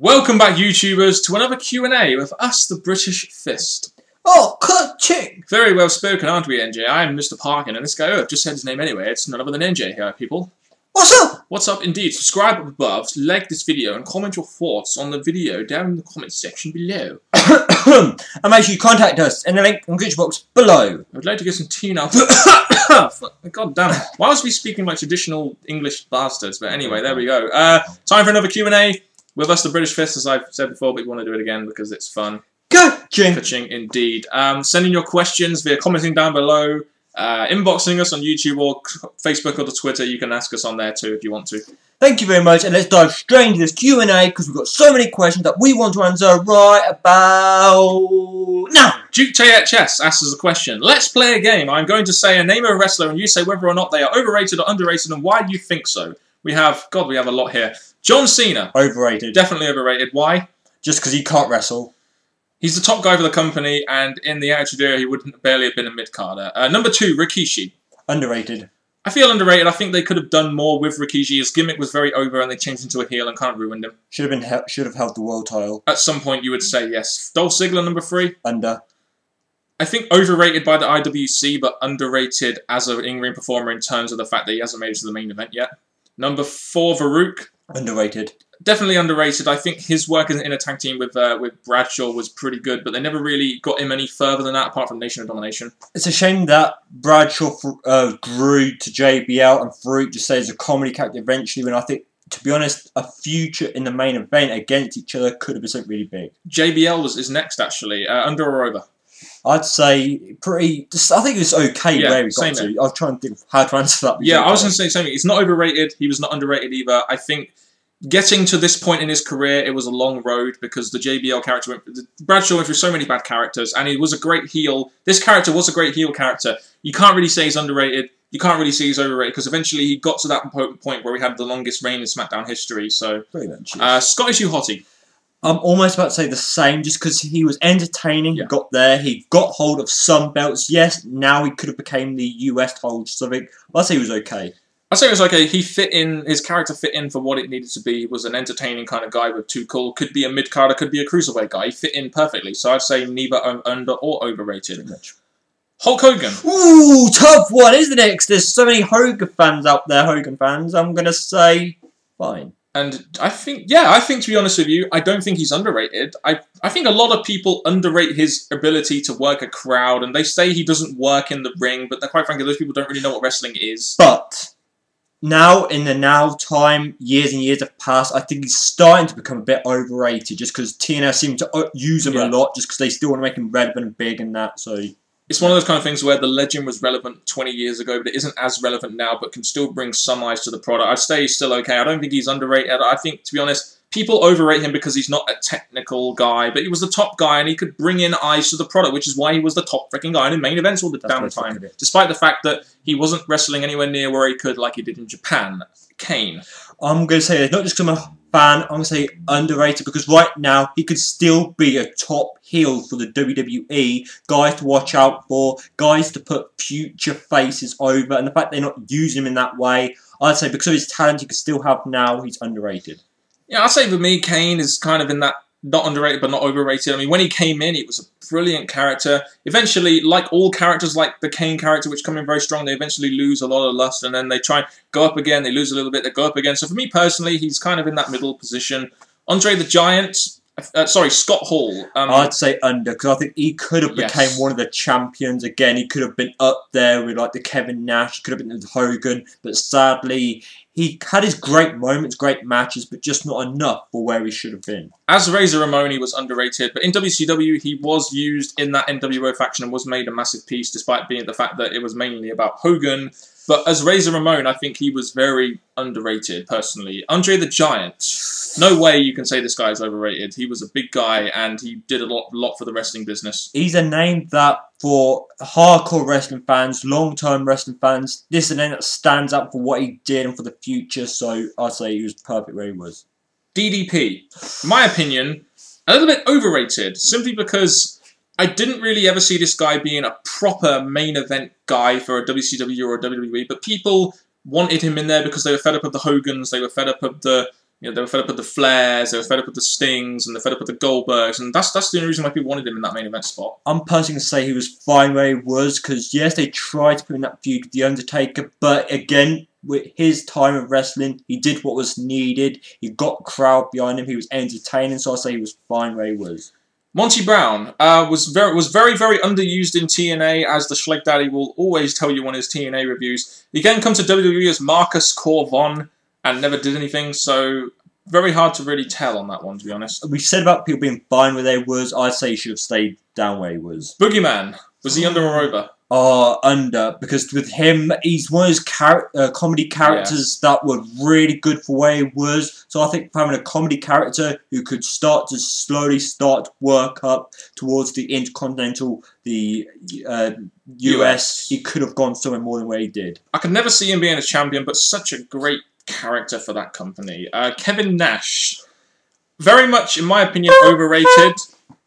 Welcome back, YouTubers, to another Q&A with us, the British Fist. Oh, coaching! Very well spoken, aren't we, NJ? I'm Mr. Parkin, and this guy, I've just said his name anyway. It's none other than NJ here, people. What's up? What's up, indeed. Subscribe up above, like this video, and comment your thoughts on the video down in the comment section below. And make sure you contact us in the link in the description box below. I'd like to get some tea now. God damn it. Why was we speaking like traditional English bastards? But anyway, there we go. Time for another Q&A. With us, the British Fist, as I've said before, but we want to do it again because it's fun. Coaching! Coaching, indeed. Send in your questions via commenting down below, inboxing us on YouTube or Facebook or the Twitter. You can ask us on there too if you want to. Thank you very much, and let's dive straight into this Q&A because we've got so many questions that we want to answer right about now. Duke THS asks us a question. Let's play a game. I'm going to say a name of a wrestler and you say whether or not they are overrated or underrated and why you think so. We have a lot here. John Cena. Overrated. Definitely overrated. Why? Just because he can't wrestle. He's the top guy for the company, and in the Attitude Era, he wouldn't barely have been a mid-carder. Number 2, Rikishi. Underrated. I feel underrated. I think they could have done more with Rikishi. His gimmick was very over, and they changed into a heel and kind of ruined him. Should have held the world title. At some point, you would say yes. Dolph Ziggler, number 3. Under. I think overrated by the IWC, but underrated as an in-ring performer in terms of the fact that he hasn't made it to the main event yet. Number 4, Farouk. Underrated. Definitely underrated. I think his work in a tag team with Bradshaw was pretty good, but they never really got him any further than that, apart from Nation of Domination. It's a shame that Bradshaw grew to JBL and Farouk just stays a comedy character eventually, when I think, to be honest, a future in the main event against each other could have been something really big. JBL is next, actually. Under or over? I'd say pretty. I think it was okay where we got to. I was trying to think of how to answer that. Yeah, I was going to say something. He's not overrated. He was not underrated either. I think getting to this point in his career, it was a long road because the JBL character Bradshaw went through so many bad characters, and he was a great heel. This character was a great heel character. You can't really say he's underrated. You can't really say he's overrated because eventually he got to that point where we had the longest reign in SmackDown history. So, pretty much. Scottish Hottie. I'm almost about to say the same, just because he was entertaining, he got there, he got hold of some belts. Yes, now he could have become the US title, so I'd say he was okay. I'd say it was okay. He fit in, his character fit in for what it needed to be. He was an entertaining kind of guy with too cool. Could be a mid-carder, could be a cruiserweight guy. He fit in perfectly, so I'd say neither under or overrated. Hulk Hogan. Ooh, tough one, isn't it? 'Cause there's so many Hogan fans out there, Hogan fans. I'm going to say fine. And I think, to be honest with you, I don't think he's underrated. I think a lot of people underrate his ability to work a crowd, and they say he doesn't work in the ring, but quite frankly, those people don't really know what wrestling is. But now, in the time, years and years have passed, I think he's starting to become a bit overrated, just because TNA seem to use him a lot, just because they still want to make him relevant and big and that, so... It's one of those kind of things where the legend was relevant 20 years ago, but it isn't as relevant now, but can still bring some eyes to the product. I'd say he's still okay. I don't think he's underrated. I think, to be honest, people overrate him because he's not a technical guy, but he was the top guy and he could bring in eyes to the product, which is why he was the top freaking guy in main events all the damn time, despite the fact that he wasn't wrestling anywhere near where he could like he did in Japan. Kane. I'm going to say, not just because I'm a fan, I'm going to say underrated, because right now he could still be a top heel for the WWE, guys to watch out for, guys to put future faces over, and the fact they're not using him in that way, I'd say because of his talent he could still have now, he's underrated. Yeah, I'd say for me, Kane is kind of in that not underrated but not overrated. I mean, when he came in, he was a brilliant character. Eventually, like all characters, like the Kane character, which come in very strong, they eventually lose a lot of lust, and then they try and go up again, they lose a little bit, they go up again. So for me personally, he's kind of in that middle position. Andre the Giant, Scott Hall. I'd say under, because I think he could have became one of the champions again. He could have been up there with like the Kevin Nash, he could have been with Hogan, but sadly, he had his great moments, great matches, but just not enough for where he should have been. As Razor Ramon, he was underrated, but in WCW, he was used in that NWO faction and was made a massive piece, despite being the fact that it was mainly about Hogan. But as Razor Ramon, I think he was very underrated, personally. Andre the Giant, no way you can say this guy is overrated. He was a big guy, and he did a lot for the wrestling business. He's a name that, for hardcore wrestling fans, long-term wrestling fans, this is a name that stands out for what he did and for the future, so I'd say he was perfect where he was. DDP, in my opinion, a little bit overrated, simply because I didn't really ever see this guy being a proper main event guy for a WCW or a WWE, but people wanted him in there because they were fed up of the Hogans, they were fed up of the You know, they were fed up with the Flairs, they were fed up with the Stings, and they're fed up with the Goldbergs, and that's the only reason why people wanted him in that main event spot. I'm personally going to say he was fine where he was, because yes, they tried to put in that feud with The Undertaker, but again, with his time of wrestling, he did what was needed, he got a crowd behind him, he was entertaining, so I'll say he was fine where he was. Monty Brown was very underused in TNA, as the Schleg Daddy will always tell you on his TNA reviews. He again comes to WWE as Marcus Corvon and never did anything, so very hard to really tell on that one, to be honest. We said about people being fine where they was, I'd say he should have stayed down where he was. Boogeyman, was he under or over? Under, because with him, he's one of those comedy characters that were really good for where he was. So I think having a comedy character who could slowly start to work up towards the Intercontinental, the US, he could have gone somewhere more than where he did. I could never see him being a champion, but such a great character for that company. Kevin Nash, very much, in my opinion, overrated.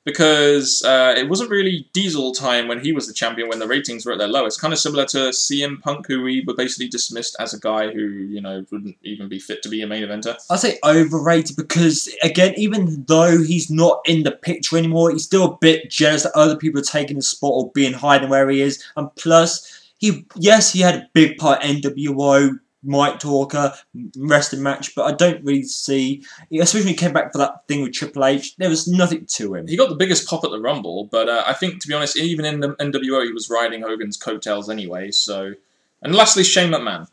Because it wasn't really Diesel time when he was the champion, when the ratings were at their lowest. Kind of similar to CM Punk, who we were basically dismissed as a guy who, you know, wouldn't even be fit to be a main eventer. I'd say overrated because, again, even though he's not in the picture anymore, he's still a bit jealous that other people are taking his spot or being hiding where he is. And plus, he had a big part in NWO, Mike Talker, wrestling match, but I don't really see, especially when he came back for that thing with Triple H, there was nothing to him. He got the biggest pop at the Rumble, but I think, to be honest, even in the NWO, he was riding Hogan's coattails anyway, so... And lastly, Shane McMahon.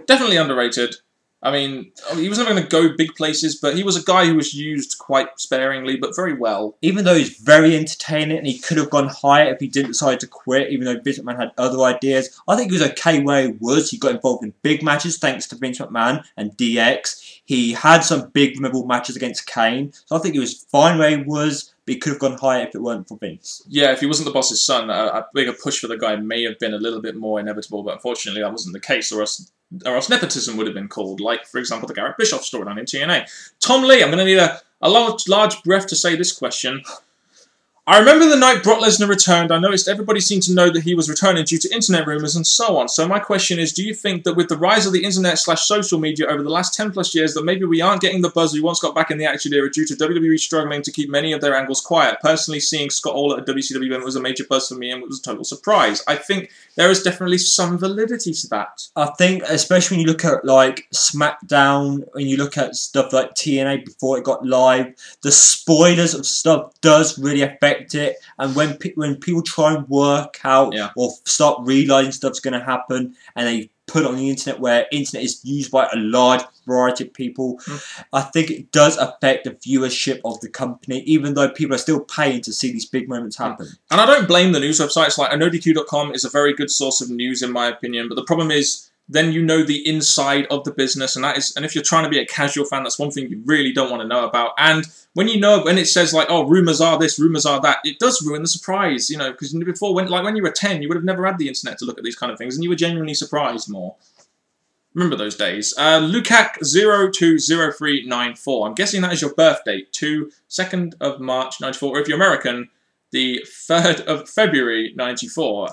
Definitely underrated. I mean, he was never going to go big places, but he was a guy who was used quite sparingly, but very well. Even though he's very entertaining, and he could have gone higher if he didn't decide to quit, even though Vince McMahon had other ideas. I think he was okay where he was. He got involved in big matches thanks to Vince McMahon and DX. He had some big memorable matches against Kane, so I think he was fine where he was, but he could have gone higher if it weren't for Vince. Yeah, if he wasn't the boss's son, a bigger push for the guy may have been a little bit more inevitable, but unfortunately that wasn't the case, or else nepotism would have been called, like, for example, the Garrett Bischoff storyline in TNA. Tom Lee, I'm going to need a large breath to say this question. I remember the night Brock Lesnar returned, I noticed everybody seemed to know that he was returning due to internet rumours and so on. So my question is, do you think that with the rise of the internet/social media over the last 10 plus years that maybe we aren't getting the buzz we once got back in the Attitude Era due to WWE struggling to keep many of their angles quiet? Personally, seeing Scott Hall at a WCW event was a major buzz for me and it was a total surprise. I think there is definitely some validity to that. I think, especially when you look at, like, SmackDown, when you look at stuff like TNA before it got live, the spoilers of stuff does really affect it, and when people try and work out or start realising stuff's going to happen, and they put it on the internet where internet is used by a large variety of people, I think it does affect the viewership of the company, even though people are still paying to see these big moments happen. And I don't blame the news websites. Like, IKnowDQ.com is a very good source of news in my opinion, but the problem is then you know the inside of the business, and if you're trying to be a casual fan, that's one thing you really don't want to know about. And when it says like, oh, rumours are this, rumours are that, it does ruin the surprise, you know, because before, when you were 10, you would have never had the internet to look at these kind of things, and you were genuinely surprised more. Remember those days. Lukac020394. I'm guessing that is your birth date, 2nd of March 94, or if you're American, the 3rd of February 94.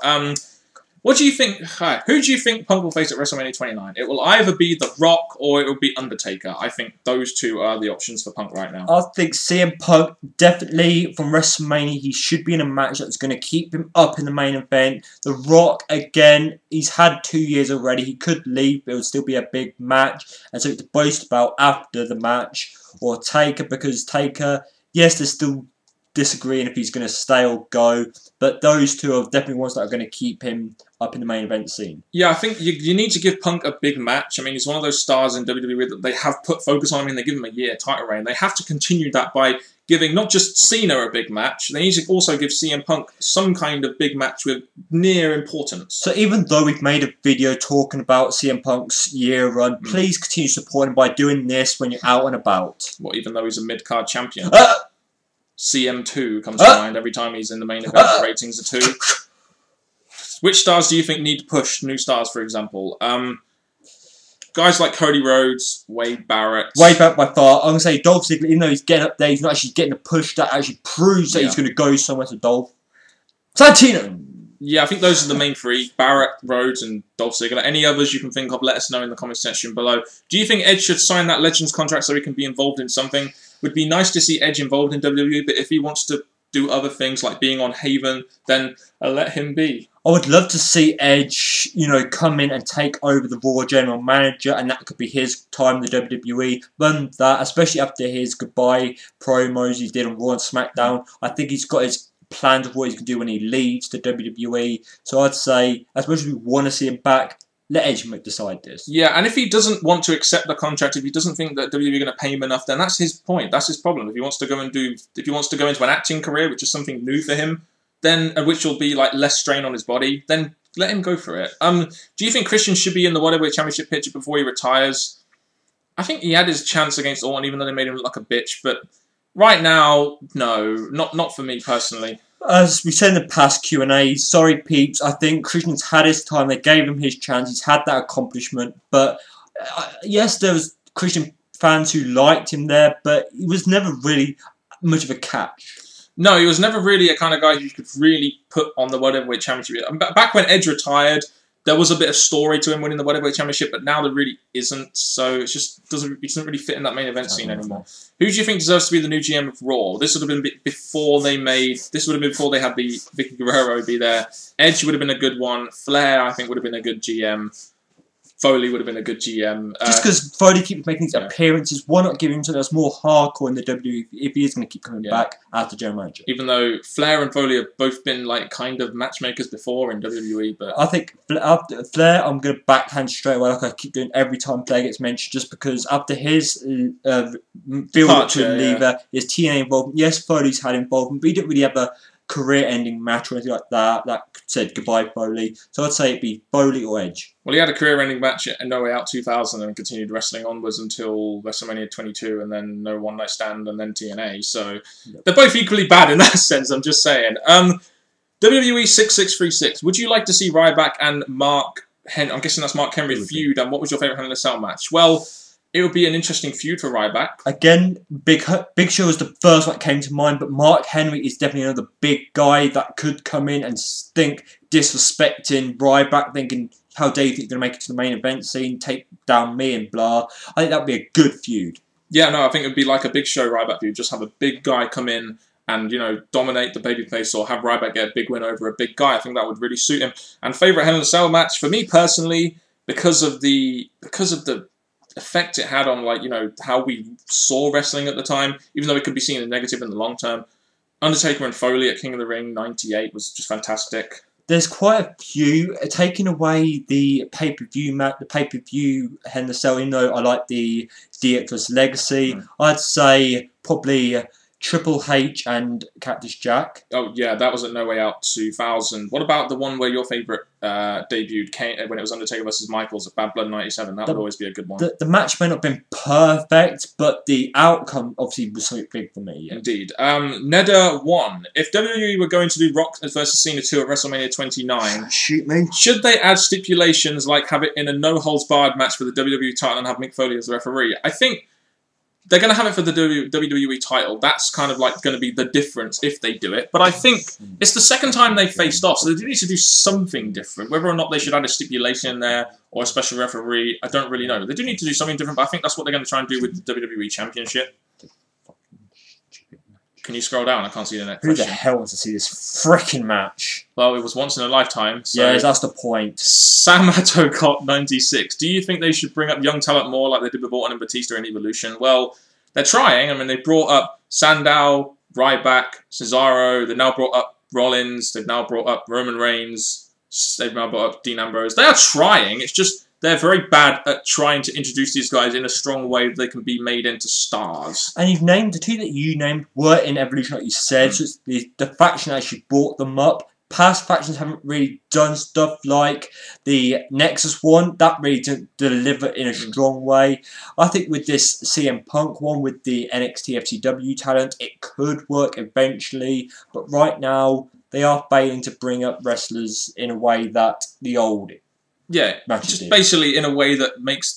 What do you think? Who do you think Punk will face at WrestleMania 29? It will either be The Rock or it will be Undertaker. I think those two are the options for Punk right now. I think CM Punk, definitely from WrestleMania, he should be in a match that's going to keep him up in the main event. The Rock, again, he's had 2 years already. He could leave, but it would still be a big match. And something to boast about after the match. Or Taker, because Taker, yes, there's still disagreeing if he's going to stay or go, but those two are definitely ones that are going to keep him up in the main event scene. Yeah, I think you need to give Punk a big match. I mean, he's one of those stars in WWE that they have put focus on him, and they give him a year title reign. They have to continue that by giving not just Cena a big match, they need to also give CM Punk some kind of big match with near importance. So even though we've made a video talking about CM Punk's year run, please continue supporting him by doing this when you're out and about. Well, even though he's a mid-card champion. CM2 comes to mind every time he's in the main event. The ratings are 2. Which stars do you think need to push new stars, for example? Guys like Cody Rhodes, Wade Barrett. Wade Barrett by far. I'm going to say Dolph Ziggler, even though he's getting up there, he's not actually getting a push that actually proves that he's going to go somewhere to Dolph. Santino! Yeah, I think those are the main three: Barrett, Rhodes, and Dolph Ziggler. Any others you can think of, let us know in the comment section below. Do you think Edge should sign that Legends contract so he can be involved in something? Would be nice to see Edge involved in WWE, but if he wants to do other things like being on Haven, then let him be. I would love to see Edge, come in and take over the Raw General Manager, and that could be his time in the WWE. Run that, especially after his goodbye promos he did on Raw and SmackDown. I think he's got his plans of what he's going to do when he leaves the WWE. So I'd say, as much as we want to see him back, let Edge decide this. Yeah, and if he doesn't want to accept the contract, if he doesn't think that WWE are going to pay him enough, then that's his point. That's his problem. If he wants to go into an acting career, which is something new for him, then which will be like less strain on his body, then let him go for it. Do you think Christian should be in the World Championship picture before he retires? I think he had his chance against Orton, even though they made him look like a bitch. But right now, no, not for me personally. As we said in the past Q&A, sorry peeps, I think Christian's had his time, they gave him his chance, he's had that accomplishment, but yes, there was Christian fans who liked him there, but he was never really much of a catch. No, he was never really a kind of guy you could really put on the World Heavyweight Championship. Back when Edge retired, there was a bit of story to him winning the World Heavyweight Championship, but now there really isn't. So it just doesn't really fit in that main event scene anymore. Who do you think deserves to be the new GM of Raw? This would have been before they had the Vicky Guerrero be there. Edge would have been a good one. Flair, I think, would have been a good GM. Foley would have been a good GM. Just because Foley keeps making these appearances, why not give him something that's more hardcore in the WWE if he is going to keep coming back after general manager? Even though Flair and Foley have both been like kind of matchmakers before in WWE, but I think after Flair, I'm going to backhand straight away, like I keep doing every time Flair gets mentioned, just because after his build to leaver, his TNA involvement. Yes, Foley's had involvement, but he didn't really have a career-ending match or anything like that. That said goodbye, Foley. So I'd say it'd be Foley or Edge. Well, he had a career-ending match at No Way Out 2000 and continued wrestling onwards until WrestleMania 22, and then no One Night Stand, and then TNA. So they're both equally bad in that sense. I'm just saying. WWE 6636. Would you like to see Ryback and Mark Henry? I'm guessing that's Mark Henry feud. And what was your favorite Hell in a Cell match? Well, it would be an interesting feud for Ryback. Again, Big Show was the first one that came to mind, but Mark Henry is definitely another big guy that could come in and think disrespecting Ryback, thinking, how dare you think you're going to make it to the main event scene, take down me and blah. I think that would be a good feud. Yeah, no, I think it would be like a Big Show Ryback feud. Just have a big guy come in and, dominate the babyface, or have Ryback get a big win over a big guy. I think that would really suit him. And favourite Hell in a Cell match, for me personally, because of the effect it had on how we saw wrestling at the time, even though it could be seen as negative in the long term. Undertaker and Foley at King of the Ring '98 was just fantastic. There's quite a few. Taking away the pay-per-view Hell in a Cell, even though I like the DX's Legacy, I'd say probably Triple H and Cactus Jack. Oh yeah, that was at No Way Out 2000. What about the one where your favourite debuted when it was Undertaker versus Michaels at Bad Blood '97? That would always be a good one. The match may not have been perfect, but the outcome obviously was something big for me. Yeah. Indeed. Neda 1. If WWE were going to do Rock versus Cena 2 at WrestleMania 29, shoot me. Should they add stipulations like have it in a no-holds-barred match for the WWE title and have Mick Foley as the referee? I think they're going to have it for the WWE title. That's kind of going to be the difference if they do it. But I think it's the second time they've faced off, so they do need to do something different. Whether or not they should add a stipulation in there or a special referee, I don't really know. They do need to do something different, but I think that's what they're going to try and do with the WWE Championship. Can you scroll down? I can't see the next question. Who the hell wants to see this freaking match? Well, it was once in a lifetime. So yeah, that's the point. Samato Cop 96. Do you think they should bring up young talent more like they did with Orton and Batista in Evolution? Well, they're trying. I mean, they brought up Sandow, Ryback, Cesaro. They've now brought up Rollins. They've now brought up Roman Reigns. They've now brought up Dean Ambrose. They are trying. It's just they're very bad at trying to introduce these guys in a strong way that they can be made into stars. And you've named the two that you named were in Evolution, like you said. So it's the faction actually brought them up. Past factions haven't really done stuff like the Nexus one. That really didn't deliver in a strong way. I think with this CM Punk one, with the NXT FCW talent, it could work eventually. But right now, they are failing to bring up wrestlers in a way that the old just basically in a way that makes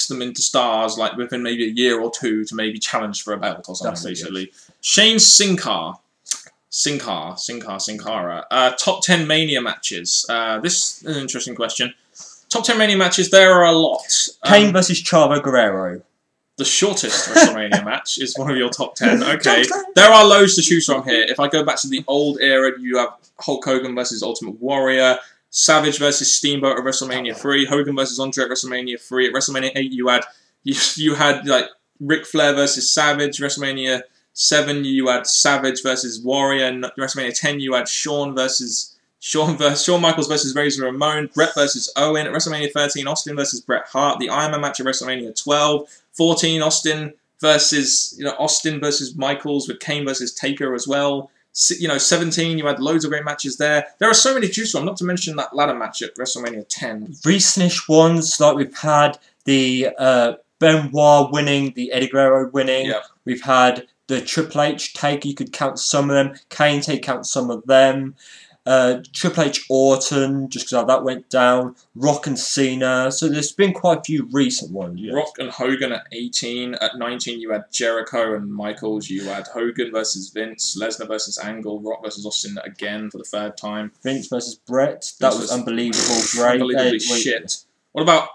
them into stars, like within maybe a year or two, to maybe challenge for a belt or something, basically. Shane Sincar. Sin Cara. Top 10 Mania matches. This is an interesting question. Top 10 Mania matches, there are a lot. Kane versus Chavo Guerrero. The shortest WrestleMania match is one of your top 10. Okay. There are loads to choose from here. If I go back to the old era, you have Hulk Hogan versus Ultimate Warrior, Savage versus Steamboat at WrestleMania 3, Hogan versus Andre at WrestleMania 3. At WrestleMania 8, you had like Ric Flair versus Savage. WrestleMania 7, you had Savage versus Warrior. And WrestleMania 10, you had Shawn Michaels versus Razor Ramon, Bret versus Owen. At WrestleMania 13, Austin versus Bret Hart. The Iron Man match at WrestleMania 12. 14, Austin versus Michaels with Kane versus Taker as well. 17, you had loads of great matches there. There are so many to choose from, not to mention that ladder match at WrestleMania 10. Recentish ones, like we've had the Benoit winning, the Eddie Guerrero winning. Yep. We've had the Triple H Taker, you could count some of them. Kane Taker, count some of them. Triple H Orton, just because how that went down. Rock and Cena. So there's been quite a few recent ones. Yes. Rock and Hogan at 18. At 19, you had Jericho and Michaels. You had Hogan versus Vince. Lesnar versus Angle. Rock versus Austin again for the third time. Vince versus Brett. That was unbelievable. Great. Unbelievably shit. What about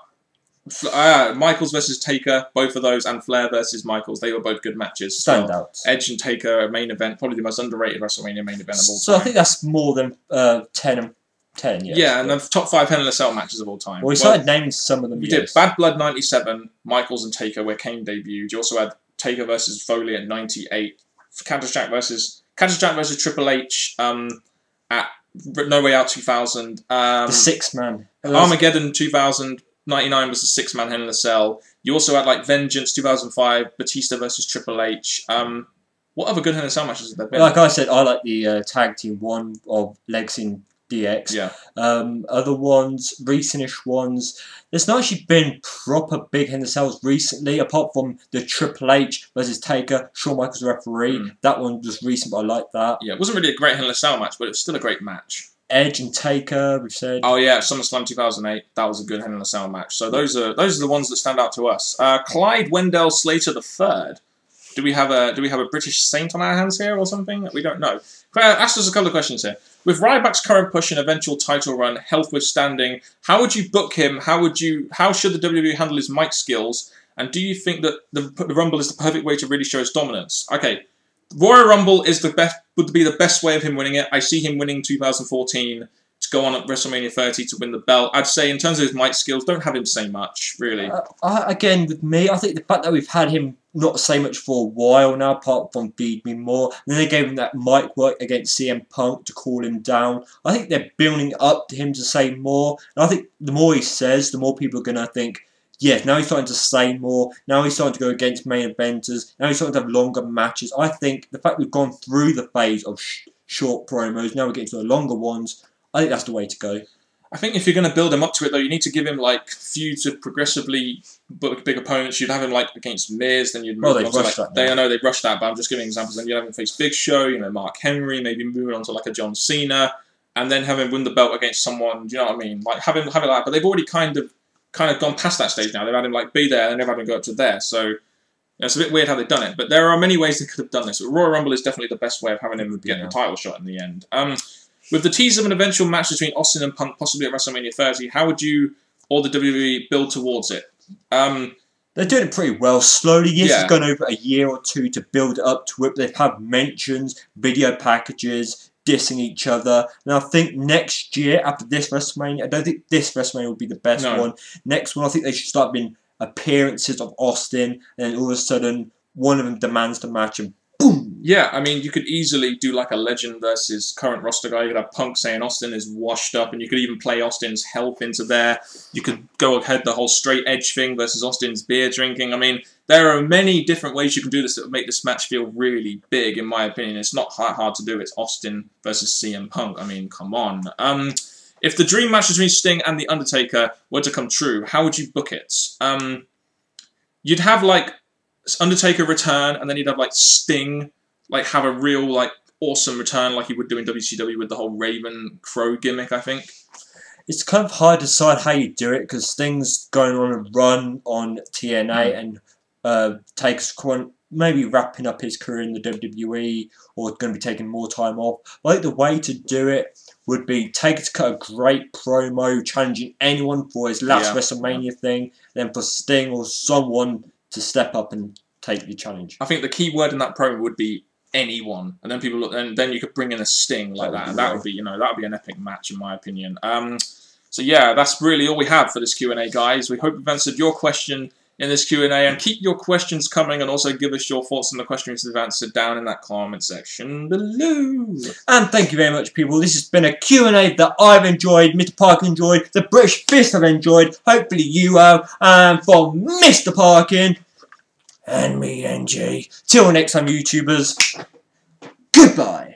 Michaels versus Taker? Both of those, and Flair versus Michaels. They were both good matches. Standouts. Edge and Taker, main event. Probably the most underrated WrestleMania main event of all time. So I think that's more than 10 and 10, yes. Yeah, and the top 5 Hell in a Cell matches of all time. Well, we started naming some of them. You did Bad Blood 97, Michaels and Taker, where Kane debuted. You also had Taker versus Foley at 98. Cactus Jack versus Triple H at No Way Out 2000. The 6-man. Armageddon 2099 was the 6-man Hell in a Cell. You also had like Vengeance 2005, Batista versus Triple H. What other good Hell in a Cell matches have there been? Like I said, I like the tag team one of Legacy and DX. Yeah. Other ones, recentish ones. There's not actually been proper big Hell in a Cells recently, apart from the Triple H versus Taker, Shawn Michaels referee. That one was recent, but I like that. Yeah, it wasn't really a great Hell in a Cell match, but it was still a great match. Edge and Taker, we've said. Oh yeah, SummerSlam 2008. That was a good Hell in a Cell match. So those are the ones that stand out to us. Clyde Wendell Slater III. Do we have a British saint on our hands here or something? We don't know. Ask us a couple of questions here. With Ryback's current push and eventual title run, health withstanding, how would you book him? How should the WWE handle his mic skills? And do you think that the Rumble is the perfect way to really show his dominance? Okay, Royal Rumble would be the best way of him winning it. I see him winning 2014 to go on at WrestleMania 30 to win the belt. I'd say in terms of his mic skills, don't have him say much, really. Again, with me, I think the fact that we've had him not say much for a while now, apart from Feed Me More, and then they gave him that mic work against CM Punk to cool him down. I think they're building up to him to say more, and I think the more he says, the more people are going to think, yeah, now he's starting to say more, now he's starting to go against main eventers, now he's starting to have longer matches. I think the fact we've gone through the phase of short promos, now we're getting to the longer ones, I think that's the way to go. I think if you're going to build him up to it, though, you need to give him like feuds of progressively big opponents. You'd have him like against Miz, then you'd move on to like I know they've rushed that, but I'm just giving examples. Then you'd have him face Big Show, Mark Henry, maybe moving on to like a John Cena, and then have him win the belt against someone. Do you know what I mean? Like have it like that. But they've already kind of gone past that stage now. They've had him like be there, and they've had him go up to there. So it's a bit weird how they've done it. But there are many ways they could have done this. But Royal Rumble is definitely the best way of having him get the title shot in the end. With the tease of an eventual match between Austin and Punk, possibly at WrestleMania 30, how would you or the WWE build towards it? They're doing it pretty well. Slowly, yes, it's gone over a year or two to build up to it. They've had mentions, video packages, dissing each other. And I think next year, after this WrestleMania, I don't think this WrestleMania will be the best one. Next one, I think they should start being appearances of Austin, and then all of a sudden, one of them demands the match, and boom! Yeah, I mean, you could easily do like a legend versus current roster guy. You could have Punk saying Austin is washed up, and you could even play Austin's health into there. You could go ahead the whole straight edge thing versus Austin's beer drinking. I mean, there are many different ways you can do this that would make this match feel really big, in my opinion. It's not hard to do. It's Austin versus CM Punk. I mean, come on. If the dream match between Sting and The Undertaker were to come true, how would you book it? You'd have like Undertaker return, and then you'd have like Sting like have a real like awesome return like he would do in WCW with the whole Raven Crow gimmick, I think. It's kind of hard to decide how you do it because Sting's going on a run on TNA and Taker's maybe wrapping up his career in the WWE or going to be taking more time off. I think the way to do it would be Taker to cut a great promo challenging anyone for his last WrestleMania thing, then for Sting or someone to step up and take the challenge. I think the key word in that promo would be anyone, and then people look, and then you could bring in a Sting like that, and that would be, that would be an epic match in my opinion. So yeah, that's really all we have for this Q&A, guys. We hope you've answered your question in this Q&A, and keep your questions coming, and also give us your thoughts on the questions we've answered down in that comment section below. And thank you very much, people. This has been a Q&A that I've enjoyed, Mr. Parkin enjoyed, the British Fist have enjoyed, hopefully you have, and for Mr. Parkin and me, NG, till next time, YouTubers, goodbye.